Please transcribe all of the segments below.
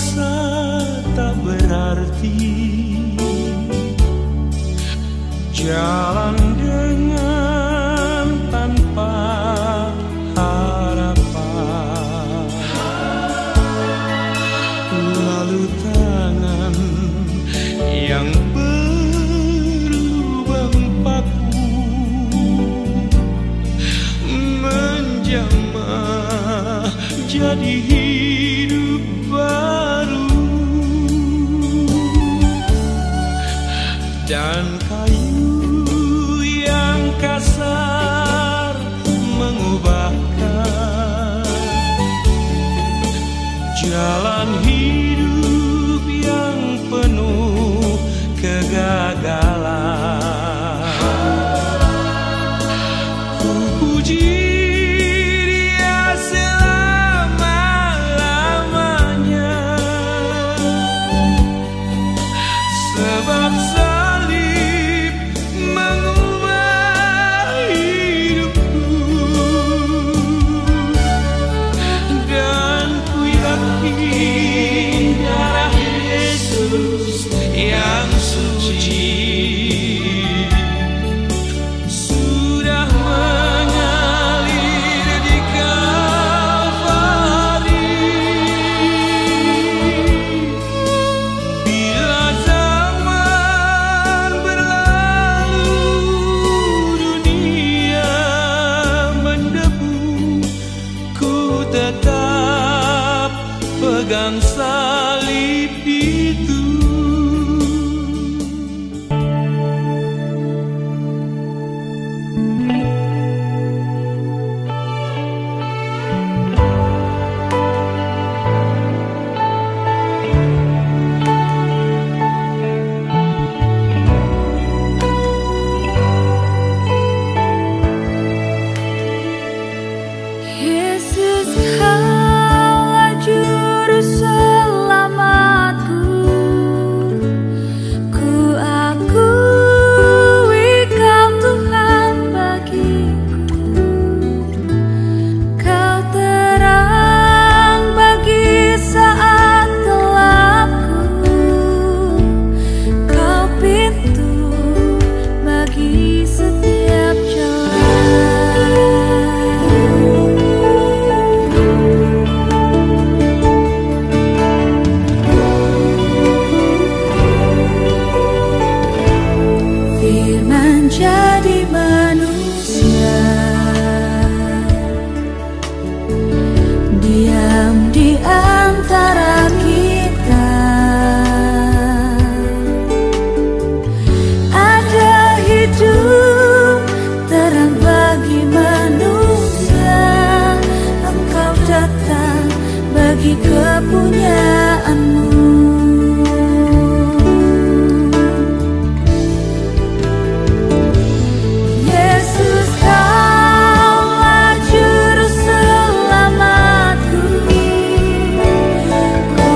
merasa tak berarti, jalan dengan tanpa harapan, lalu tangan yang berlubang paku menjamah jadi hidup baru, dan kayu yang kasar mengubahkan jalan hidup yang penuh kegagalan. Ku puji Dia selama-lamanya, sebab salib mengubah hidupku, dan ku yakin darah Yesus yang suci sudah mengalir di Kalvari. Bila zaman berlalu, dunia mendebu, ku tetap pegang salib itu. Yesus, Kaulah juru selamatku. Ku akui Kau Tuhan bagiku. Kau terang bagi saat gelapku. Kau pintu bagi setiap jalan. Firman jadi manusia, diam di antara kita. Ada hidup terang bagi manusia. Engkau datang bagi kepunyaanmu. Yesus, Kaulah juru selamatku. Ku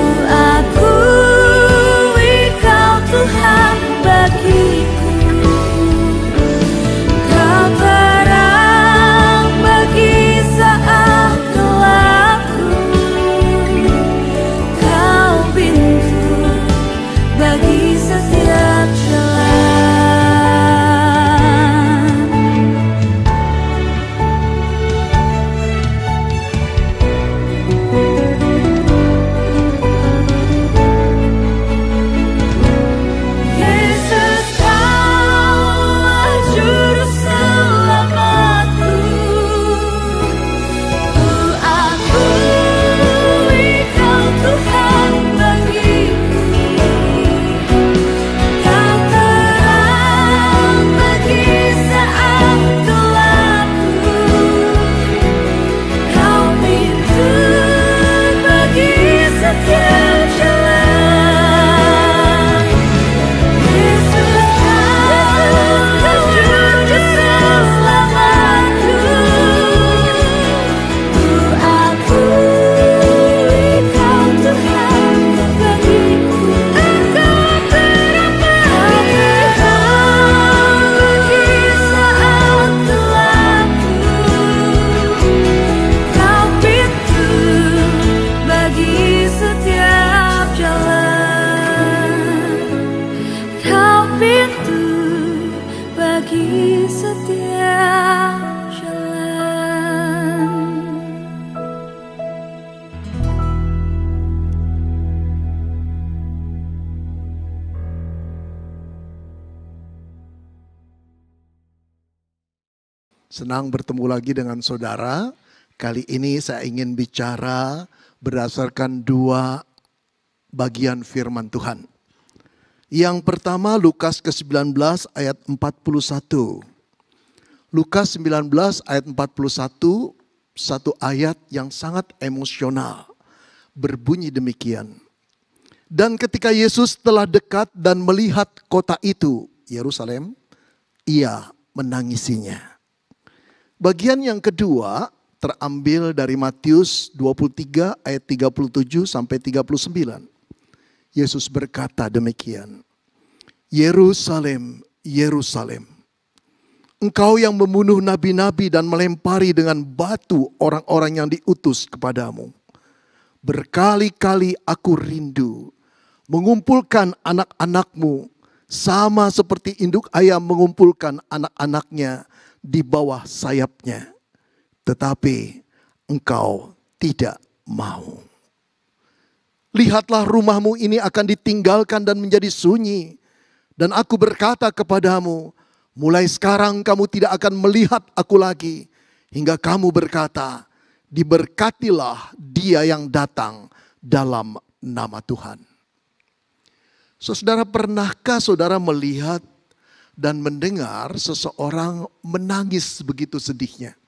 akui Kau Tuhan bagiku. Kau terang bagi saat gelapku. Senang bertemu lagi dengan saudara. Kali ini saya ingin bicara berdasarkan dua bagian firman Tuhan. Yang pertama Lukas ke-19 ayat 41. Lukas 19 ayat 41, satu ayat yang sangat emosional. Berbunyi demikian. Dan ketika Yesus telah dekat dan melihat kota itu, Yerusalem, ia menangisinya. Bagian yang kedua terambil dari Matius 23 ayat 37 sampai 39. Yesus berkata demikian. Yerusalem, Yerusalem, engkau yang membunuh nabi-nabi dan melempari dengan batu orang-orang yang diutus kepadamu. Berkali-kali aku rindu mengumpulkan anak-anakmu sama seperti induk ayam mengumpulkan anak-anaknya di bawah sayapnya. Tetapi engkau tidak mau. Lihatlah rumahmu ini akan ditinggalkan dan menjadi sunyi. Dan aku berkata kepadamu, mulai sekarang kamu tidak akan melihat aku lagi. Hingga kamu berkata, diberkatilah dia yang datang dalam nama Tuhan. Saudara, pernahkah saudara melihat dan mendengar seseorang menangis begitu sedihnya?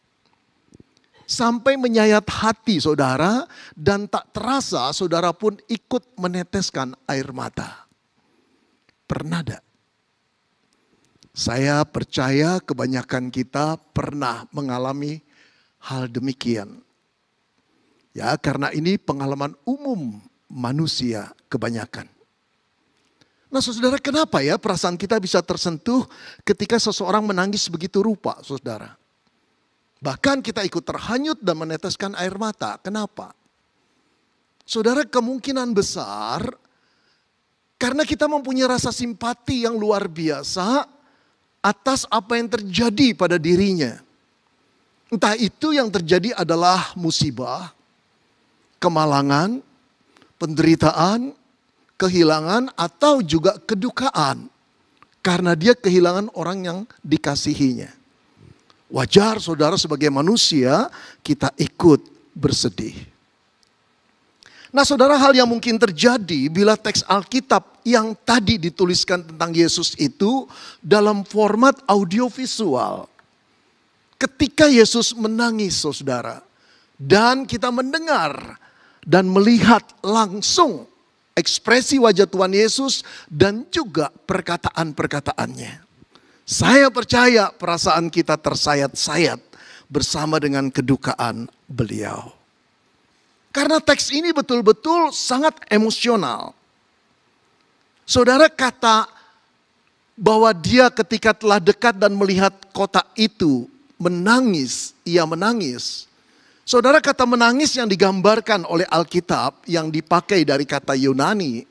Sampai menyayat hati saudara dan tak terasa saudara pun ikut meneteskan air mata. Pernah tak? Saya percaya kebanyakan kita pernah mengalami hal demikian. Ya, karena ini pengalaman umum manusia kebanyakan. Nah saudara, kenapa ya perasaan kita bisa tersentuh ketika seseorang menangis begitu rupa, saudara? Bahkan kita ikut terhanyut dan meneteskan air mata. Kenapa? Saudara, kemungkinan besar karena kita mempunyai rasa simpati yang luar biasa atas apa yang terjadi pada dirinya. Entah itu yang terjadi adalah musibah, kemalangan, penderitaan, kehilangan, atau juga kedukaan. Karena dia kehilangan orang yang dikasihinya. Wajar saudara sebagai manusia kita ikut bersedih. Nah saudara, hal yang mungkin terjadi bila teks Alkitab yang tadi dituliskan tentang Yesus itu dalam format audiovisual. Ketika Yesus menangis saudara. Dan kita mendengar dan melihat langsung ekspresi wajah Tuhan Yesus dan juga perkataan-perkataannya. Saya percaya perasaan kita tersayat-sayat bersama dengan kedukaan beliau. Karena teks ini betul-betul sangat emosional. Saudara, kata bahwa dia ketika telah dekat dan melihat kota itu menangis, ia menangis. Saudara, kata menangis yang digambarkan oleh Alkitab yang dipakai dari kata Yunani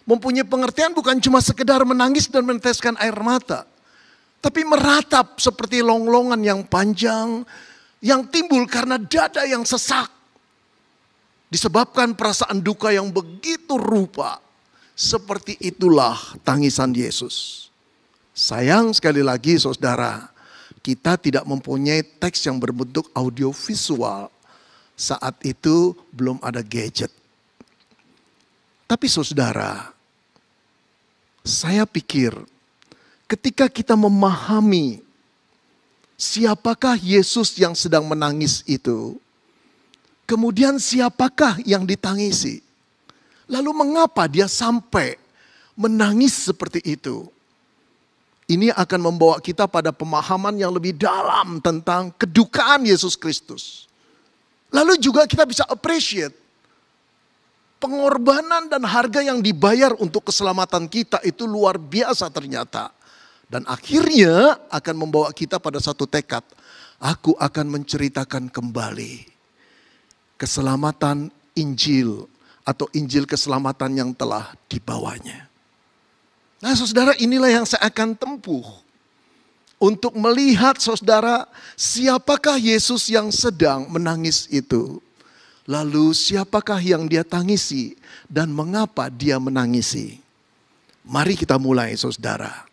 mempunyai pengertian bukan cuma sekedar menangis dan meneteskan air mata, tapi meratap seperti longlongan yang panjang yang timbul karena dada yang sesak. Disebabkan perasaan duka yang begitu rupa. Seperti itulah tangisan Yesus. Sayang sekali lagi saudara, kita tidak mempunyai teks yang berbentuk audiovisual. Saat itu belum ada gadget. Tapi saudara, saya pikir ketika kita memahami siapakah Yesus yang sedang menangis itu, kemudian siapakah yang ditangisi, lalu mengapa dia sampai menangis seperti itu, ini akan membawa kita pada pemahaman yang lebih dalam tentang kedukaan Yesus Kristus. Lalu juga kita bisa appreciate pengorbanan dan harga yang dibayar untuk keselamatan kita itu luar biasa ternyata. Dan akhirnya akan membawa kita pada satu tekad. Aku akan menceritakan kembali keselamatan Injil atau Injil keselamatan yang telah dibawanya. Nah saudara, inilah yang saya akan tempuh. Untuk melihat saudara, siapakah Yesus yang sedang menangis itu. Lalu siapakah yang dia tangisi dan mengapa dia menangisi. Mari kita mulai saudara.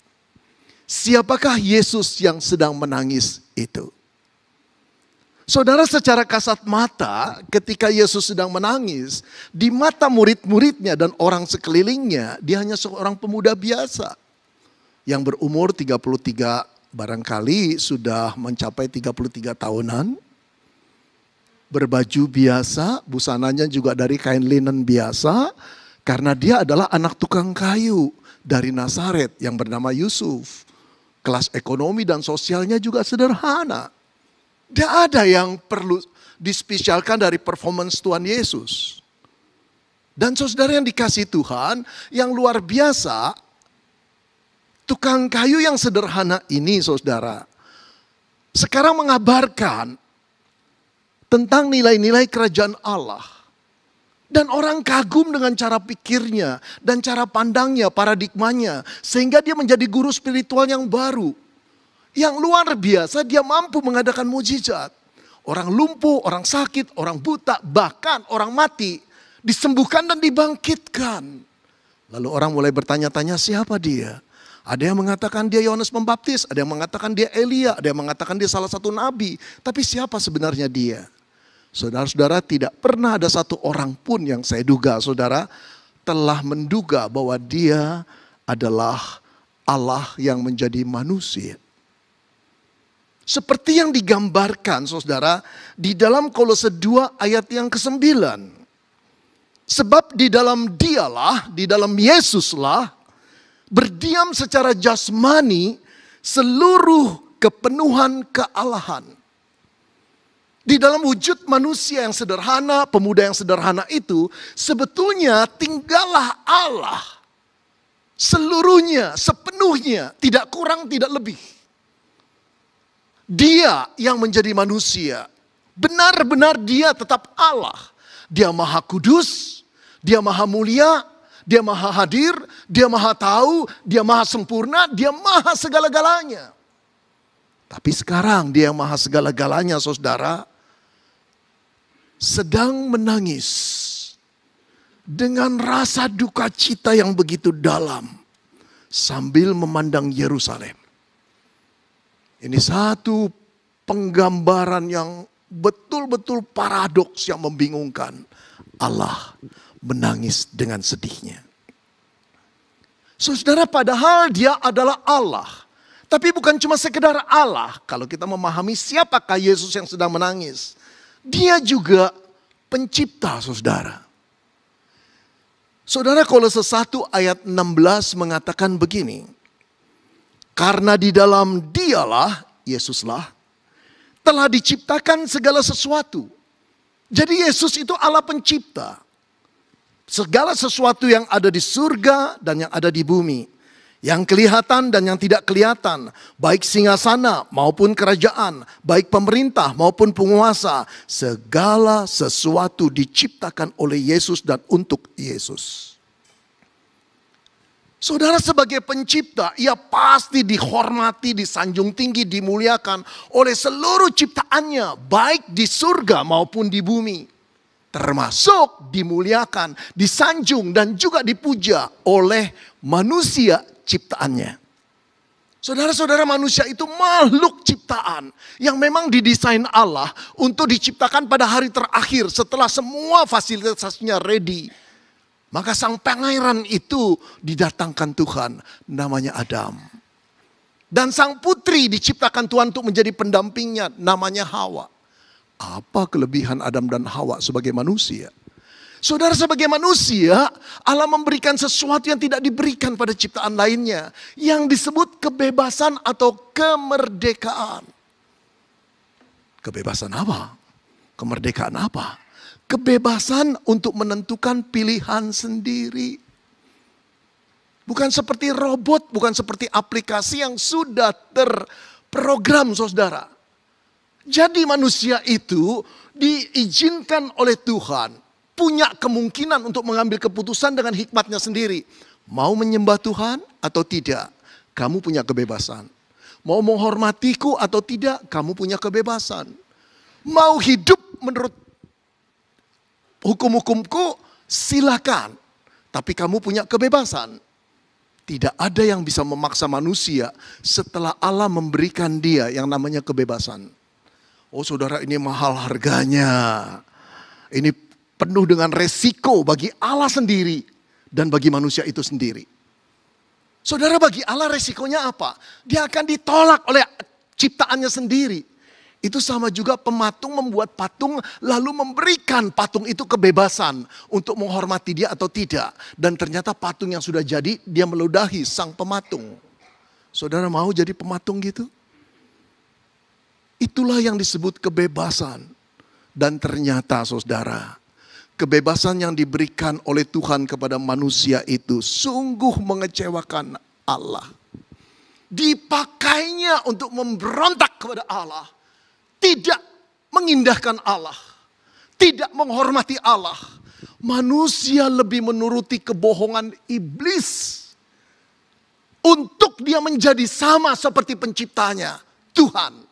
Siapakah Yesus yang sedang menangis itu? Saudara, secara kasat mata ketika Yesus sedang menangis, di mata murid-muridnya dan orang sekelilingnya, dia hanya seorang pemuda biasa yang berumur 33, barangkali sudah mencapai 33 tahunan. Berbaju biasa, busananya juga dari kain linen biasa, karena dia adalah anak tukang kayu dari Nazaret yang bernama Yusuf. Kelas ekonomi dan sosialnya juga sederhana. Tidak ada yang perlu dispesialkan dari performance Tuhan Yesus. Dan saudara yang dikasih Tuhan, yang luar biasa, tukang kayu yang sederhana ini saudara, sekarang mengabarkan tentang nilai-nilai kerajaan Allah. Dan orang kagum dengan cara pikirnya dan cara pandangnya, paradigmanya. Sehingga dia menjadi guru spiritual yang baru. Yang luar biasa, dia mampu mengadakan mujizat. Orang lumpuh, orang sakit, orang buta, bahkan orang mati disembuhkan dan dibangkitkan. Lalu orang mulai bertanya-tanya, siapa dia? Ada yang mengatakan dia Yohanes Pembaptis, ada yang mengatakan dia Elia, ada yang mengatakan dia salah satu nabi. Tapi siapa sebenarnya dia? Saudara-saudara, tidak pernah ada satu orang pun yang saya duga, saudara, telah menduga bahwa dia adalah Allah yang menjadi manusia. Seperti yang digambarkan saudara di dalam Kolose 2 ayat yang ke-9. Sebab di dalam dialah, di dalam Yesuslah, berdiam secara jasmani seluruh kepenuhan kealahan. Di dalam wujud manusia yang sederhana, pemuda yang sederhana itu, sebetulnya tinggallah Allah. Seluruhnya, sepenuhnya, tidak kurang, tidak lebih. Dia yang menjadi manusia, benar-benar dia tetap Allah. Dia maha kudus, dia maha mulia, dia maha hadir, dia maha tahu, dia maha sempurna, dia maha segala-galanya. Tapi sekarang dia yang maha segala-galanya saudara, sedang menangis dengan rasa duka cita yang begitu dalam sambil memandang Yerusalem. Ini satu penggambaran yang betul-betul paradoks yang membingungkan. Allah menangis dengan sedihnya. Saudara, padahal dia adalah Allah. Tapi bukan cuma sekedar Allah. Kalau kita memahami siapakah Yesus yang sedang menangis. Dia juga pencipta saudara. Saudara, Kolose 1 ayat 16 mengatakan begini. Karena di dalam dialah, Yesuslah, telah diciptakan segala sesuatu. Jadi Yesus itu Allah pencipta. Segala sesuatu yang ada di surga dan yang ada di bumi. Yang kelihatan dan yang tidak kelihatan. Baik singgasana maupun kerajaan. Baik pemerintah maupun penguasa. Segala sesuatu diciptakan oleh Yesus dan untuk Yesus. Saudara, sebagai pencipta, ia pasti dihormati, disanjung tinggi, dimuliakan oleh seluruh ciptaannya. Baik di surga maupun di bumi. Termasuk dimuliakan, disanjung dan juga dipuja oleh manusia ciptaannya. Saudara-saudara, manusia itu makhluk ciptaan yang memang didesain Allah untuk diciptakan pada hari terakhir setelah semua fasilitasnya ready. Maka sang pangeran itu didatangkan Tuhan, namanya Adam. Dan sang putri diciptakan Tuhan untuk menjadi pendampingnya, namanya Hawa. Apa kelebihan Adam dan Hawa sebagai manusia? Saudara, sebagai manusia, Allah memberikan sesuatu yang tidak diberikan pada ciptaan lainnya. Yang disebut kebebasan atau kemerdekaan. Kebebasan apa? Kemerdekaan apa? Kebebasan untuk menentukan pilihan sendiri. Bukan seperti robot, bukan seperti aplikasi yang sudah terprogram saudara. Jadi manusia itu diizinkan oleh Tuhan. Punya kemungkinan untuk mengambil keputusan dengan hikmatnya sendiri. Mau menyembah Tuhan atau tidak, kamu punya kebebasan. Mau menghormatiku atau tidak, kamu punya kebebasan. Mau hidup menurut hukum-hukumku, silakan. Tapi kamu punya kebebasan. Tidak ada yang bisa memaksa manusia setelah Allah memberikan dia yang namanya kebebasan. Oh saudara, ini mahal harganya. Ini penuh dengan resiko bagi Allah sendiri dan bagi manusia itu sendiri. Saudara, bagi Allah resikonya apa? Dia akan ditolak oleh ciptaannya sendiri. Itu sama juga pematung membuat patung lalu memberikan patung itu kebebasan untuk menghormati dia atau tidak. Dan ternyata patung yang sudah jadi dia meludahi sang pematung. Saudara mau jadi pematung gitu? Itulah yang disebut kebebasan. Dan ternyata saudara, kebebasan yang diberikan oleh Tuhan kepada manusia itu sungguh mengecewakan Allah. Dipakainya untuk memberontak kepada Allah. Tidak mengindahkan Allah. Tidak menghormati Allah. Manusia lebih menuruti kebohongan iblis. Untuk dia menjadi sama seperti penciptanya, Tuhan.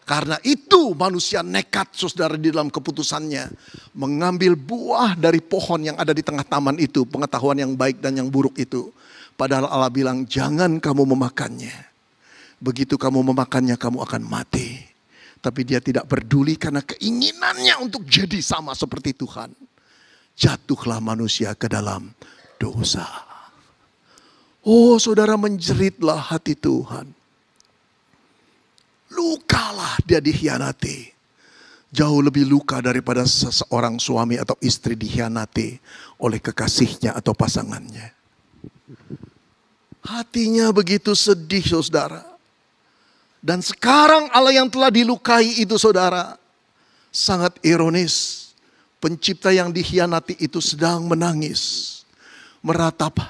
Karena itu manusia nekat saudara di dalam keputusannya. Mengambil buah dari pohon yang ada di tengah taman itu. Pengetahuan yang baik dan yang buruk itu. Padahal Allah bilang jangan kamu memakannya. Begitu kamu memakannya kamu akan mati. Tapi dia tidak peduli karena keinginannya untuk jadi sama seperti Tuhan. Jatuhlah manusia ke dalam dosa. Oh saudara, menjeritlah hati Tuhan. Lukalah dia dikhianati. Jauh lebih luka daripada seseorang suami atau istri dikhianati oleh kekasihnya atau pasangannya. Hatinya begitu sedih saudara. Dan sekarang Allah yang telah dilukai itu saudara, sangat ironis. Pencipta yang dikhianati itu sedang menangis. Meratap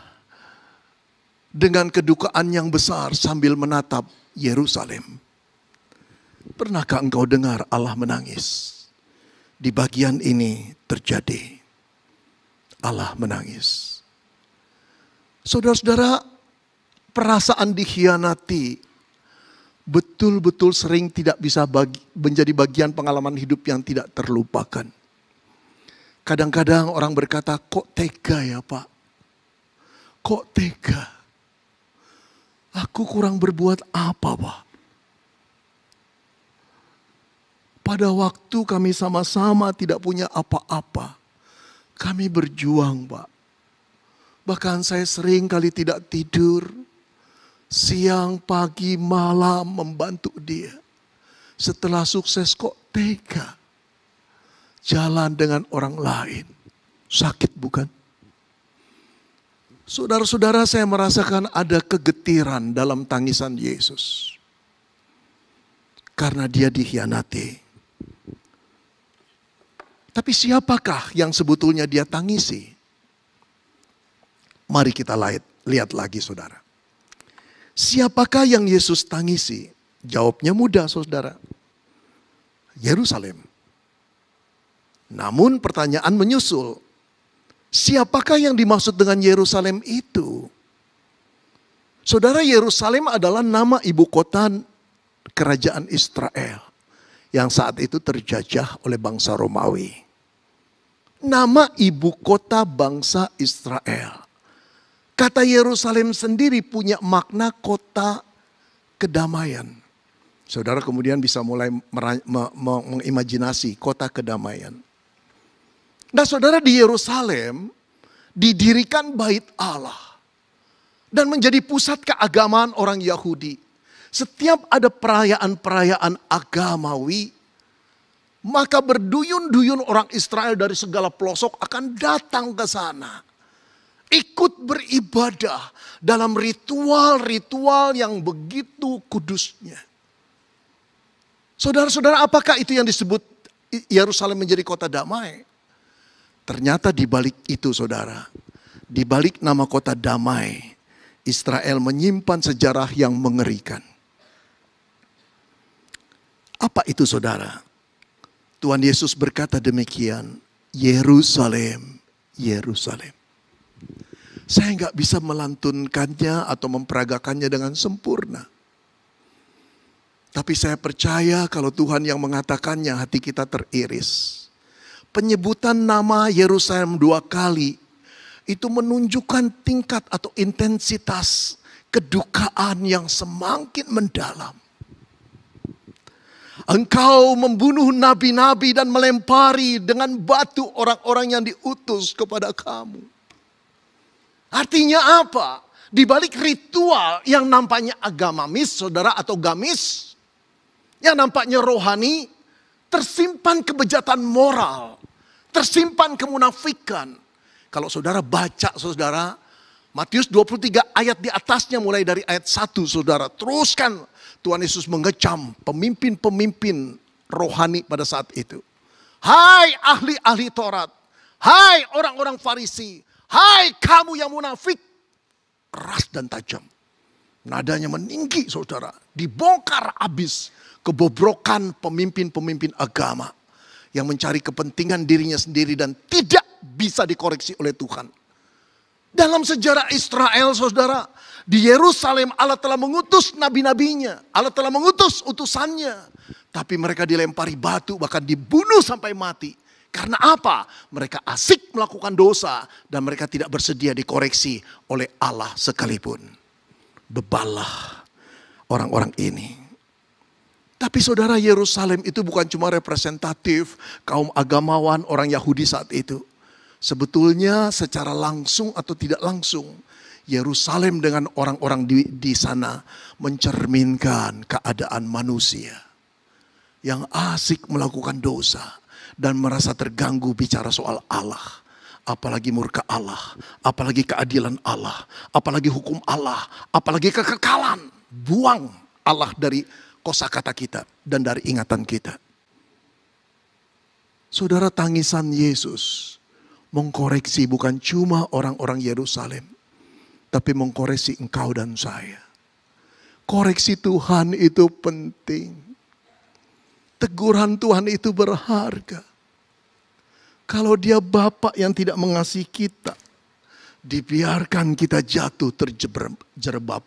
dengan kedukaan yang besar sambil menatap Yerusalem. Pernahkah engkau dengar Allah menangis? Di bagian ini terjadi. Allah menangis. Saudara-saudara, perasaan dikhianati betul-betul sering tidak bisa menjadi bagian pengalaman hidup yang tidak terlupakan. Kadang-kadang orang berkata, kok tega ya Pak? Kok tega? Aku kurang berbuat apa Pak? Pada waktu kami sama-sama tidak punya apa-apa. Kami berjuang Pak. Bahkan saya sering kali tidak tidur. Siang, pagi, malam membantu dia. Setelah sukses kok tega. Jalan dengan orang lain. Sakit bukan? Saudara-saudara, saya merasakan ada kegetiran dalam tangisan Yesus. Karena dia dikhianati. Tapi siapakah yang sebetulnya dia tangisi? Mari kita lihat lagi saudara. Siapakah yang Yesus tangisi? Jawabnya mudah saudara. Yerusalem. Namun pertanyaan menyusul. Siapakah yang dimaksud dengan Yerusalem itu? Saudara, Yerusalem adalah nama ibu kota kerajaan Israel. Yang saat itu terjajah oleh bangsa Romawi. Nama ibu kota bangsa Israel. Kata Yerusalem sendiri punya makna kota kedamaian. Saudara kemudian bisa mulai mengimajinasi kota kedamaian. Nah saudara, di Yerusalem didirikan bait Allah. Dan menjadi pusat keagamaan orang Yahudi. Setiap ada perayaan-perayaan agamawi, maka berduyun-duyun orang Israel dari segala pelosok akan datang ke sana. Ikut beribadah dalam ritual-ritual yang begitu kudusnya. Saudara-saudara, apakah itu yang disebut Yerusalem menjadi kota damai? Ternyata di balik itu saudara, di balik nama kota damai, Israel menyimpan sejarah yang mengerikan. Apa itu saudara? Tuhan Yesus berkata demikian, Yerusalem, Yerusalem. Saya nggak bisa melantunkannya atau memperagakannya dengan sempurna. Tapi saya percaya kalau Tuhan yang mengatakannya, hati kita teriris. Penyebutan nama Yerusalem 2 kali, itu menunjukkan tingkat atau intensitas kedukaan yang semakin mendalam. Engkau membunuh nabi-nabi dan melempari dengan batu orang-orang yang diutus kepada kamu. Artinya apa? Di balik ritual yang nampaknya agamamis, saudara, atau gamis, yang nampaknya rohani, tersimpan kebejatan moral, tersimpan kemunafikan. Kalau saudara baca, saudara, Matius 23 ayat di atasnya mulai dari ayat 1, saudara, teruskan. Tuhan Yesus mengecam pemimpin-pemimpin rohani pada saat itu. Hai ahli-ahli Taurat, hai orang-orang Farisi, hai kamu yang munafik. Keras dan tajam. Nadanya meninggi, saudara. Dibongkar habis kebobrokan pemimpin-pemimpin agama yang mencari kepentingan dirinya sendiri dan tidak bisa dikoreksi oleh Tuhan. Dalam sejarah Israel, saudara, di Yerusalem Allah telah mengutus nabi-nabinya, Allah telah mengutus utusannya. Tapi mereka dilempari batu, bahkan dibunuh sampai mati. Karena apa? Mereka asik melakukan dosa dan mereka tidak bersedia dikoreksi oleh Allah sekalipun. Bebalah orang-orang ini. Tapi saudara, Yerusalem itu bukan cuma representatif kaum agamawan orang Yahudi saat itu. Sebetulnya secara langsung atau tidak langsung, Yerusalem dengan orang-orang di sana mencerminkan keadaan manusia yang asik melakukan dosa dan merasa terganggu bicara soal Allah. Apalagi murka Allah, apalagi keadilan Allah, apalagi hukum Allah, apalagi kekekalan. Buang Allah dari kosakata kita dan dari ingatan kita. Saudara, tangisan Yesus mengkoreksi bukan cuma orang-orang Yerusalem, tapi mengkoreksi engkau dan saya. Koreksi Tuhan itu penting. Teguran Tuhan itu berharga. Kalau dia Bapa yang tidak mengasihi kita, dibiarkan kita jatuh terjerebab.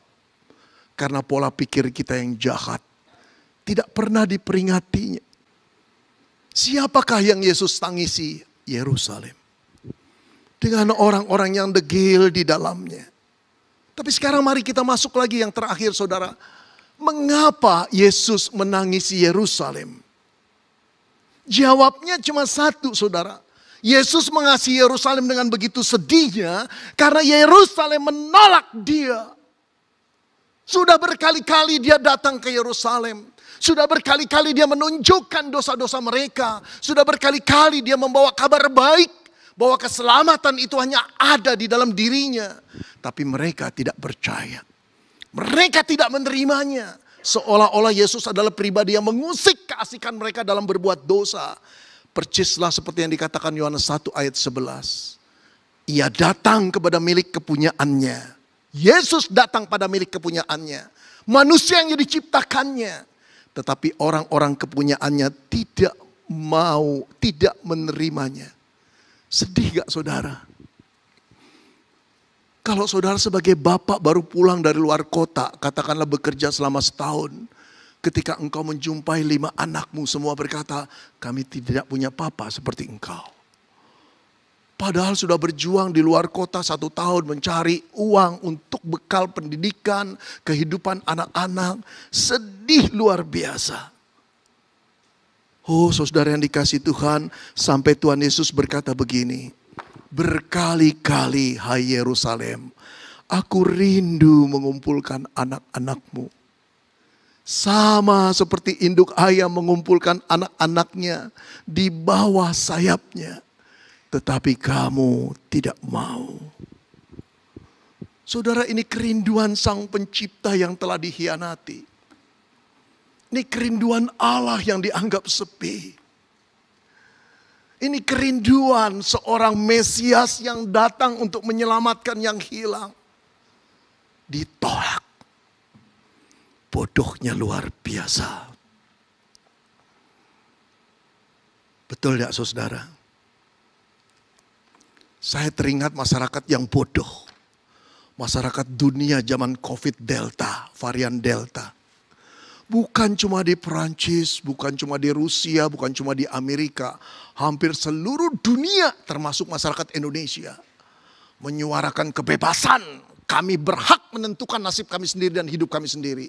Karena pola pikir kita yang jahat. Tidak pernah diperingatinya. Siapakah yang Yesus tangisi? Yerusalem. Dengan orang-orang yang degil di dalamnya. Tapi sekarang mari kita masuk lagi yang terakhir, saudara. Mengapa Yesus menangisi Yerusalem? Jawabnya cuma satu, saudara. Yesus mengasihi Yerusalem dengan begitu sedihnya karena Yerusalem menolak dia. Sudah berkali-kali dia datang ke Yerusalem. Sudah berkali-kali dia menunjukkan dosa-dosa mereka. Sudah berkali-kali dia membawa kabar baik bahwa keselamatan itu hanya ada di dalam dirinya. Tapi mereka tidak percaya. Mereka tidak menerimanya. Seolah-olah Yesus adalah pribadi yang mengusik keasikan mereka dalam berbuat dosa. Percislah seperti yang dikatakan Yohanes 1 ayat 11. Ia datang kepada milik kepunyaannya. Yesus datang pada milik kepunyaannya. Manusia yang diciptakannya. Tetapi orang-orang kepunyaannya tidak mau, tidak menerimanya. Sedih gak saudara? Kalau saudara sebagai bapak baru pulang dari luar kota, katakanlah bekerja selama setahun. Ketika engkau menjumpai 5 anakmu, semua berkata, kami tidak punya papa seperti engkau. Padahal sudah berjuang di luar kota 1 tahun mencari uang untuk bekal pendidikan, kehidupan anak-anak. Sedih luar biasa. Oh saudara yang dikasihi Tuhan, sampai Tuhan Yesus berkata begini. Berkali-kali hai Yerusalem, aku rindu mengumpulkan anak-anakmu. Sama seperti induk ayam mengumpulkan anak-anaknya di bawah sayapnya. Tetapi kamu tidak mau. Saudara, ini kerinduan sang pencipta yang telah dikhianati. Ini kerinduan Allah yang dianggap sepi. Ini kerinduan seorang Mesias yang datang untuk menyelamatkan yang hilang. Ditolak. Bodohnya luar biasa. Betul tidak saudara? Saya teringat masyarakat yang bodoh. Masyarakat dunia zaman COVID Delta, varian Delta. Bukan cuma di Perancis, bukan cuma di Rusia, bukan cuma di Amerika. Hampir seluruh dunia termasuk masyarakat Indonesia. Menyuarakan kebebasan. Kami berhak menentukan nasib kami sendiri dan hidup kami sendiri.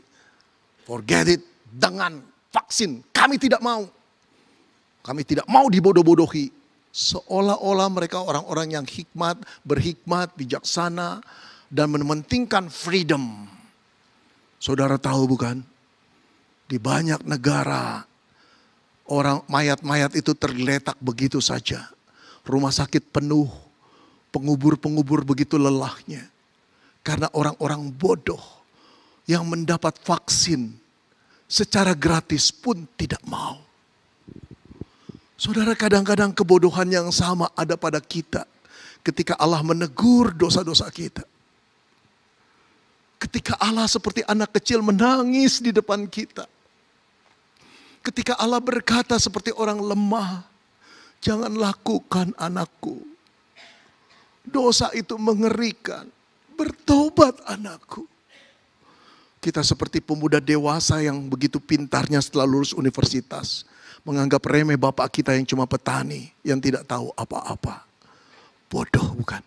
Forget it dengan vaksin. Kami tidak mau. Kami tidak mau dibodoh-bodohi. Seolah-olah mereka orang-orang yang berhikmat, bijaksana, dan mementingkan freedom. Saudara tahu bukan? Di banyak negara, orang mayat-mayat itu tergeletak begitu saja. Rumah sakit penuh, pengubur-pengubur begitu lelahnya. Karena orang-orang bodoh yang mendapat vaksin secara gratis pun tidak mau. Saudara, kadang-kadang kebodohan yang sama ada pada kita ketika Allah menegur dosa-dosa kita. Ketika Allah seperti anak kecil menangis di depan kita. Ketika Allah berkata seperti orang lemah, jangan lakukan anakku. Dosa itu mengerikan. Bertobat anakku. Kita seperti pemuda dewasa yang begitu pintarnya setelah lulus universitas. Menganggap remeh bapak kita yang cuma petani, yang tidak tahu apa-apa. Bodoh bukan?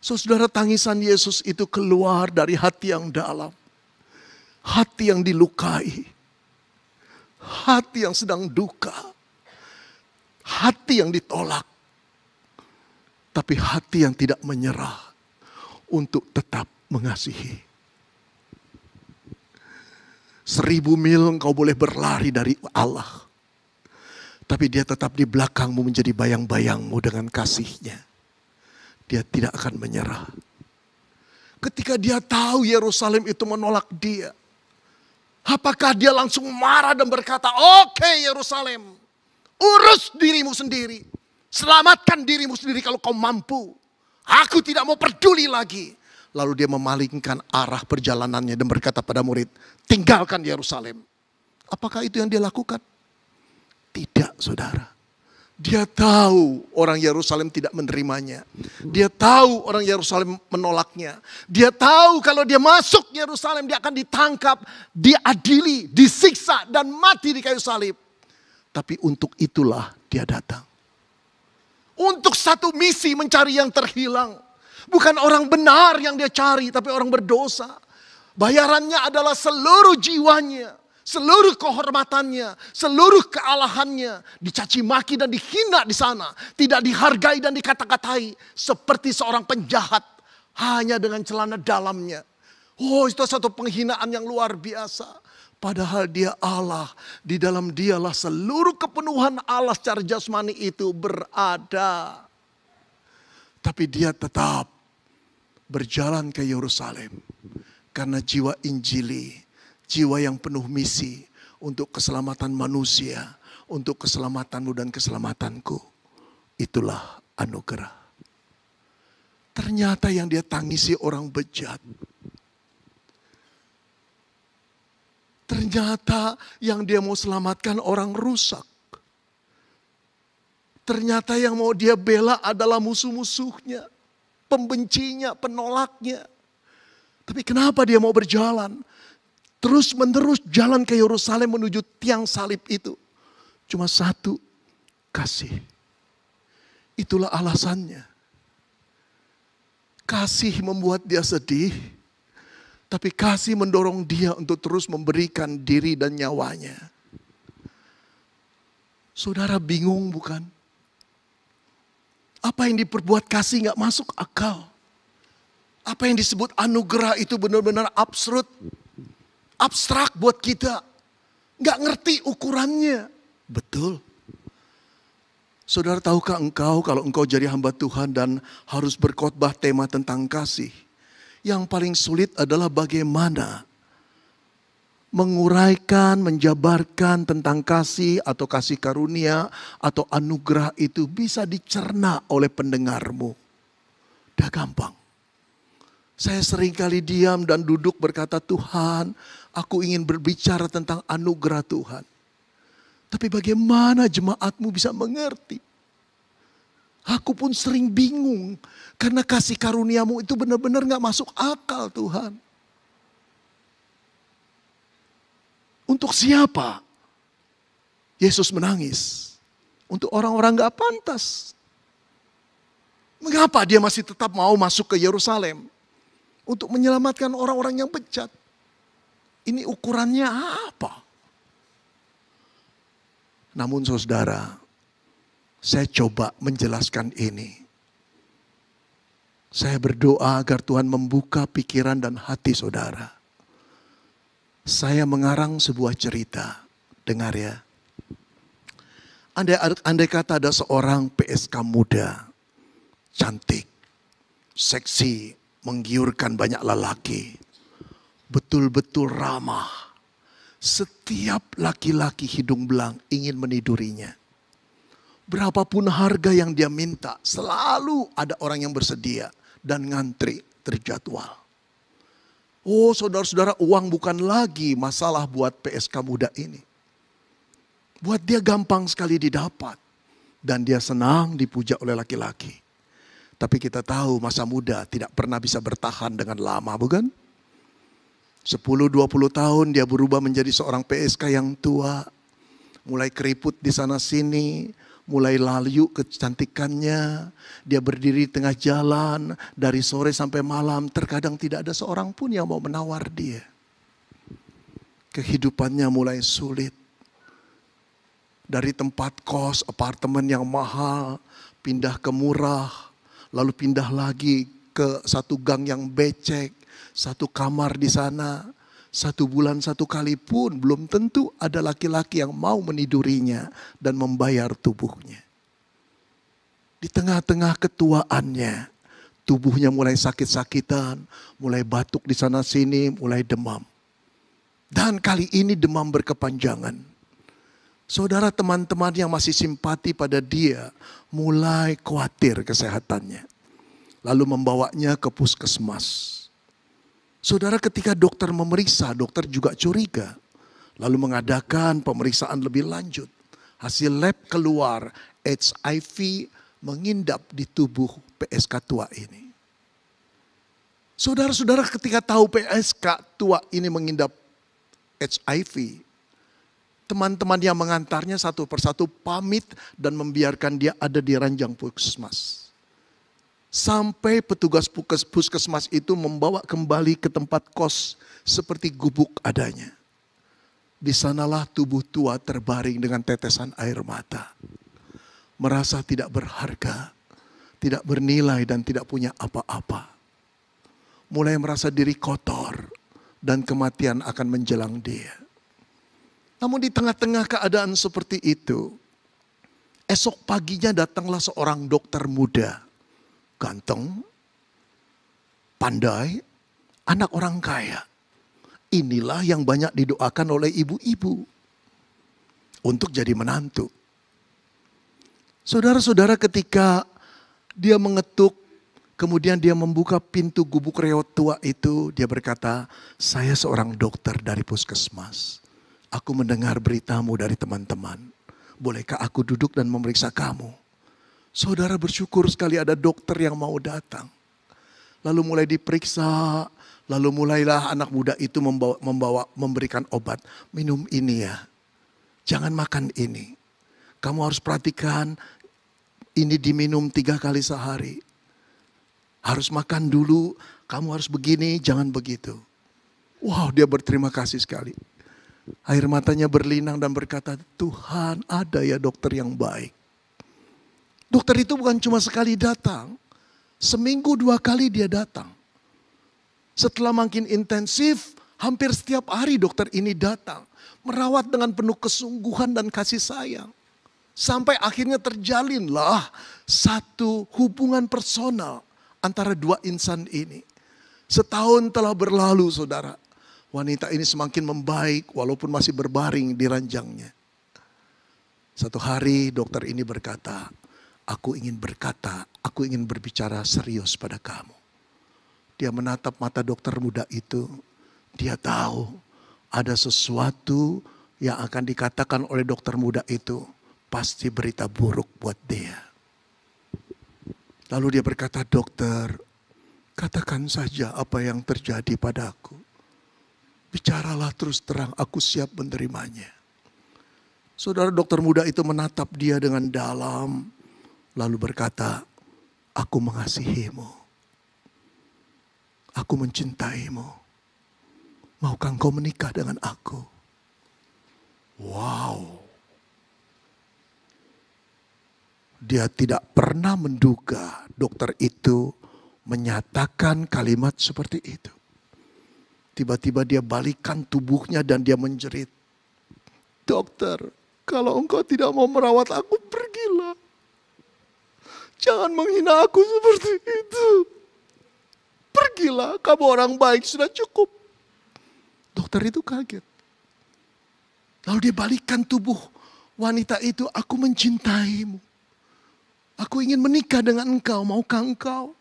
Saudara, tangisan Yesus itu keluar dari hati yang dalam. Hati yang dilukai. Hati yang sedang duka. Hati yang ditolak. Tapi hati yang tidak menyerah untuk tetap mengasihi. 1000 mil engkau boleh berlari dari Allah. Tapi dia tetap di belakangmu menjadi bayang-bayangmu dengan kasihnya. Dia tidak akan menyerah. Ketika dia tahu Yerusalem itu menolak dia. Apakah dia langsung marah dan berkata, oke Yerusalem, urus dirimu sendiri. Selamatkan dirimu sendiri kalau kau mampu. Aku tidak mau peduli lagi. Lalu dia memalingkan arah perjalanannya dan berkata pada murid, tinggalkan Yerusalem. Apakah itu yang dia lakukan? Tidak, saudara. Dia tahu orang Yerusalem tidak menerimanya. Dia tahu orang Yerusalem menolaknya. Dia tahu kalau dia masuk Yerusalem dia akan ditangkap, diadili, disiksa dan mati di kayu salib. Tapi untuk itulah dia datang. Untuk satu misi mencari yang terhilang. Bukan orang benar yang dia cari, tapi orang berdosa. Bayarannya adalah seluruh jiwanya, seluruh kehormatannya, seluruh kealahannya. Dicaci maki dan dihina di sana. Tidak dihargai dan dikata-katai. Seperti seorang penjahat hanya dengan celana dalamnya. Oh, itu satu penghinaan yang luar biasa. Padahal dia Allah. Di dalam dialah seluruh kepenuhan Allah secara jasmani itu berada. Tapi dia tetap berjalan ke Yerusalem. Karena jiwa Injili, jiwa yang penuh misi untuk keselamatan manusia, untuk keselamatanmu dan keselamatanku. Itulah anugerah. Ternyata yang dia tangisi orang bejat. Ternyata yang dia mau selamatkan orang rusak. Ternyata yang mau dia bela adalah musuh-musuhnya, pembencinya, penolaknya. Tapi kenapa dia mau berjalan? Terus menerus jalan ke Yerusalem menuju tiang salib itu. Cuma satu, kasih. Itulah alasannya. Kasih membuat dia sedih. Tapi kasih mendorong dia untuk terus memberikan diri dan nyawanya. Saudara bingung bukan? Apa yang diperbuat kasih gak masuk akal. Apa yang disebut anugerah itu benar-benar absurd. Abstrak buat kita. Gak ngerti ukurannya. Betul. Saudara, tahukah engkau kalau engkau jadi hamba Tuhan dan harus berkhotbah tema tentang kasih. Yang paling sulit adalah bagaimana menguraikan, menjabarkan tentang kasih atau kasih karunia atau anugerah itu bisa dicerna oleh pendengarmu. Udah gampang. Saya seringkali diam dan duduk berkata, Tuhan, aku ingin berbicara tentang anugerah Tuhan. Tapi bagaimana jemaatmu bisa mengerti? Aku pun sering bingung karena kasih karuniamu itu benar-benar gak masuk akal Tuhan. Untuk siapa Yesus menangis? Untuk orang-orang gak pantas. Mengapa dia masih tetap mau masuk ke Yerusalem? Untuk menyelamatkan orang-orang yang bejat. Ini ukurannya apa? Namun saudara, saya coba menjelaskan ini. Saya berdoa agar Tuhan membuka pikiran dan hati saudara. Saya mengarang sebuah cerita. Dengar ya. Andai kata ada seorang PSK muda, cantik, seksi, menggiurkan banyak lelaki. Betul-betul ramah. Setiap laki-laki hidung belang ingin menidurinya. Berapapun harga yang dia minta, selalu ada orang yang bersedia dan ngantri terjadwal. Oh saudara-saudara, uang bukan lagi masalah buat PSK muda ini. Buat dia gampang sekali didapat. Dan dia senang dipuja oleh laki-laki. Tapi kita tahu masa muda tidak pernah bisa bertahan dengan lama, bukan? 10-20 tahun dia berubah menjadi seorang PSK yang tua. Mulai keriput di sana sini, mulai layu kecantikannya. Dia berdiri di tengah jalan dari sore sampai malam. Terkadang tidak ada seorang pun yang mau menawar dia. Kehidupannya mulai sulit. Dari tempat kos, apartemen yang mahal, pindah ke murah. Lalu pindah lagi ke satu gang yang becek. Satu kamar di sana, 1 bulan 1 kali pun belum tentu ada laki-laki yang mau menidurinya dan membayar tubuhnya. Di tengah-tengah ketuaannya, tubuhnya mulai sakit-sakitan, mulai batuk di sana sini, mulai demam. Dan kali ini demam berkepanjangan. Saudara, teman-teman yang masih simpati pada dia mulai khawatir kesehatannya. Lalu membawanya ke puskesmas. Saudara, ketika dokter memeriksa, dokter juga curiga. Lalu mengadakan pemeriksaan lebih lanjut. Hasil lab keluar, HIV mengindap di tubuh PSK tua ini. Saudara-saudara, ketika tahu PSK tua ini mengindap HIV, teman-teman yang mengantarnya satu persatu pamit dan membiarkan dia ada di ranjang puskesmas. Sampai petugas puskesmas itu membawa kembali ke tempat kos seperti gubuk adanya. Di sanalah tubuh tua terbaring dengan tetesan air mata. Merasa tidak berharga, tidak bernilai dan tidak punya apa-apa. Mulai merasa diri kotor dan kematian akan menjelang dia. Namun di tengah-tengah keadaan seperti itu, esok paginya datanglah seorang dokter muda. Ganteng, pandai, anak orang kaya. Inilah yang banyak didoakan oleh ibu-ibu untuk jadi menantu. Saudara-saudara, ketika dia mengetuk, kemudian dia membuka pintu gubuk reot tua itu, dia berkata, "Saya seorang dokter dari puskesmas. Aku mendengar beritamu dari teman-teman. Bolehkah aku duduk dan memeriksa kamu?" Saudara, bersyukur sekali ada dokter yang mau datang. Lalu mulai diperiksa, lalu mulailah anak muda itu memberikan obat. "Minum ini ya, jangan makan ini. Kamu harus perhatikan, ini diminum 3 kali sehari. Harus makan dulu, kamu harus begini, jangan begitu." Wow, dia berterima kasih sekali. Air matanya berlinang dan berkata, "Tuhan, ada ya dokter yang baik." Dokter itu bukan cuma sekali datang. Seminggu 2 kali dia datang. Setelah makin intensif, hampir setiap hari dokter ini datang. Merawat dengan penuh kesungguhan dan kasih sayang. Sampai akhirnya terjalinlah satu hubungan personal antara 2 insan ini. Setahun telah berlalu saudara. Wanita ini semakin membaik walaupun masih berbaring di ranjangnya. Satu hari dokter ini berkata, aku ingin berbicara serius pada kamu. Dia menatap mata dokter muda itu. Dia tahu ada sesuatu yang akan dikatakan oleh dokter muda itu. Pasti berita buruk buat dia. Lalu dia berkata, "Dokter, katakan saja apa yang terjadi padaku. Bicaralah terus terang, aku siap menerimanya." Saudara, dokter muda itu menatap dia dengan dalam. Lalu berkata, "Aku mengasihimu. Aku mencintaimu. Maukah engkau menikah dengan aku?" Wow. Dia tidak pernah menduga dokter itu menyatakan kalimat seperti itu. Tiba-tiba dia balikan tubuhnya dan dia menjerit. Dokter, kalau engkau tidak mau merawat aku, pergilah. Jangan menghina aku seperti itu. Pergilah, kamu orang baik, sudah cukup. Dokter itu kaget. Lalu dia balikan tubuh wanita itu, aku mencintaimu. Aku ingin menikah dengan engkau, maukah engkau?